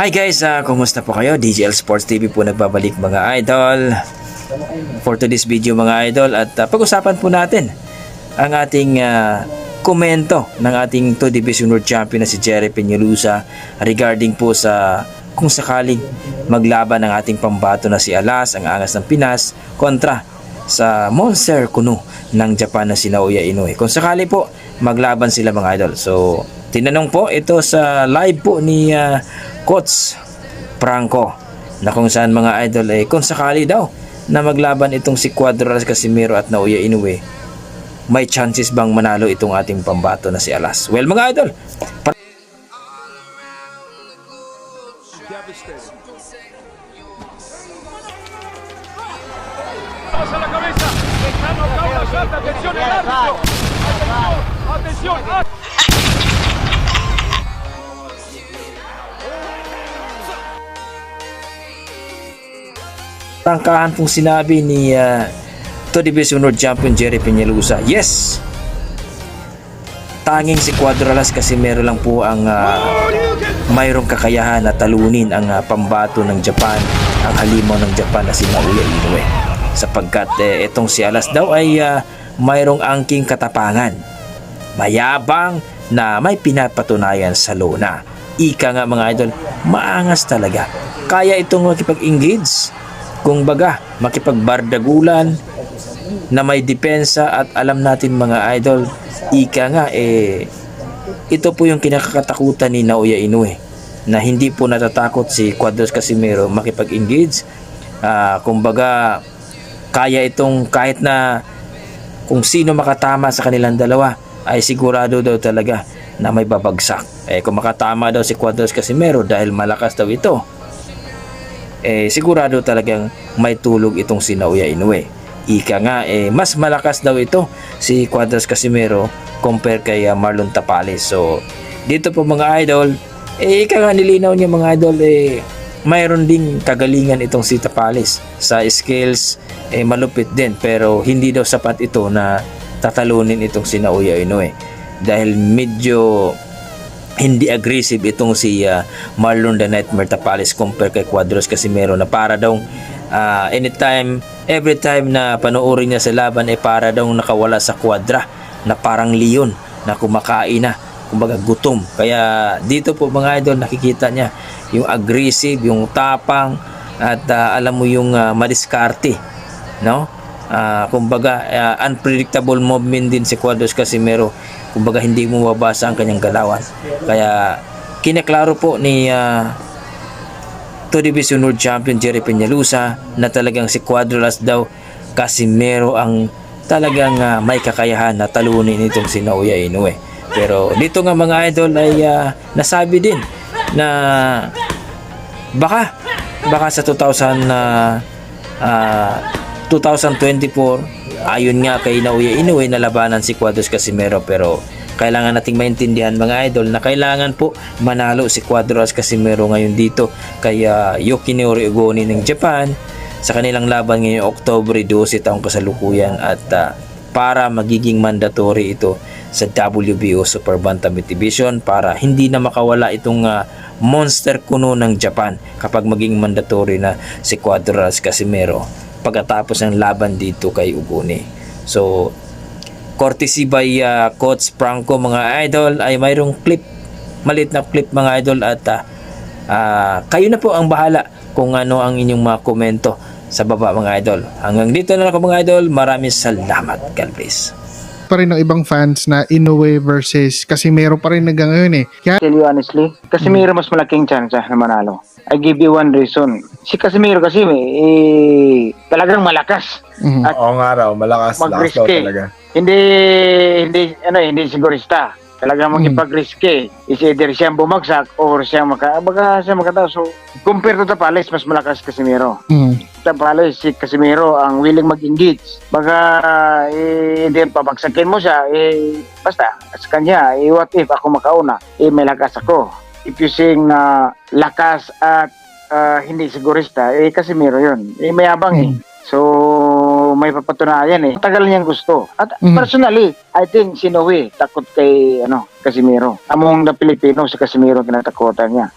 Hi guys, kumusta po kayo? DJL Sports TV po nagbabalik mga idol for today's video mga idol, at pag-usapan po natin ang ating komento ng ating 2 Division World Champion na si Jerry Peñalosa regarding po sa kung sakaling maglaban ng ating pambato na si Alas, ang Angas ng Pinas, kontra sa Monster Kuno ng Japan na si Naoya Inoue. Kung sakali po maglaban sila mga idol. So tinanong po ito sa live po ni Coach Franco na kung saan mga idol kung sakali daw na maglaban itong si Cuadras Casimero at Naoya Inoue, may chances bang manalo itong ating pambato na si Alas? Well mga idol, Vamos a la cabeza, dejando Paula salta, atención el árbitro, atención, atención. tangkahan pong sinabi ni 2 Division World Champion Jerry Peñalosa, yes, tanging si Cuadras Casimero lang po ang mayroong kakayahan na talunin ang pambato ng Japan, ang halimaw ng Japan na si Naoya Inoue, sapagkat itong si Alas daw ay mayroong angking katapangan, mayabang na may pinapatunayan sa lona. Ika nga mga idol, maangas talaga, kaya itong makipag-engage, kung baga makipagbardagulan na may depensa, at alam natin mga idol, ika nga ito po yung kinakatakutan ni Naoya Inoue, na hindi po natatakot si Cuadras Casimero makipag-engage. Kumbaga kaya itong kahit na kung sino makatama sa kanilang dalawa ay sigurado daw talaga na may babagsak. Kung makatama daw si Cuadras Casimero dahil malakas daw ito, sigurado talagang may tulog itong si Naoya Inoue. Ika nga mas malakas daw ito si Cuadras Casimero compare kay Marlon Tapales. So dito po mga idol, ika nga nilinaw niya mga idol, mayroon ding kagalingan itong si Tapales sa skills, malupit din, pero hindi daw sapat ito na tatalunin itong si Naoya Inoue dahil medyo hindi aggressive itong si Marlon the Nightmare Tapales compare kay Cuadras Casimero, na para daw anytime, every time na panoorin niya sa laban para daw nakawala sa Cuadra, na parang leon na kumakain na, kumbaga gutom. Kaya dito po mga idol nakikita niya yung aggressive, yung tapang, at alam mo yung madiskarte, no? Kumbaga unpredictable movement din si Cuadras Casimero, kumbaga hindi mo mabasa ang kanyang galawan. Kaya kinaklaro po ni 2 Division World Champion Jerry Peñalosa na talagang si Cuadras daw Casimero ang talagang may kakayahan na talunin itong si Naoya Inoue. Pero dito nga mga idol ay nasabi din na baka sa 2024 ayon nga kay Naoya Inoue na labanan si Cuadras Casimero, pero kailangan nating maintindihan mga idol na kailangan po manalo si Cuadras Casimero ngayon dito kay Yoshinori Ogoni ng Japan sa kanilang laban ngayong Oktubre 12 taong kasalukuyan, at para magiging mandatory ito sa WBO Super Bantamweight Division para hindi na makawala itong Monster Kuno ng Japan kapag maging mandatory na si Cuadras Casimero pagkatapos ng laban dito kay Ogoni. So courtesy by Coach Franco mga idol ay mayroong clip, maliit na clip mga idol, at kayo na po ang bahala kung ano ang inyong mga komento sa baba mga idol. Hanggang dito na lang ako mga idol, maraming salamat. God bless. Pa rin ng ibang fans na Inoue versus Casimero pa rin hanggang ngayon Kaya Tell you honestly, Casimero mas malaking chance na manalo. I give you one reason. Si Casimero kasi talagang malakas. At Oo nga raw, malakas daw mag-risky. talaga. Hindi sigurista. Talagang makipag-risky. Is either siyang bumagsak or siyang makataw. So, compare to Tapales, mas malakas Casimero. Tapales, si Casimero ang willing mag-engage. Baka hindi pabagsakin mo siya, basta sa kanya, what if ako makauna, may lakas ako. If you saying na lakas at hindi sigurista, Casimero yun. Mayabang So, may papatunayan eh. Tagal niyang gusto. At Mhm. personally, I think si Noe takot kay Casimiro. Among na Pilipino si Casimiro tinatakutan niya.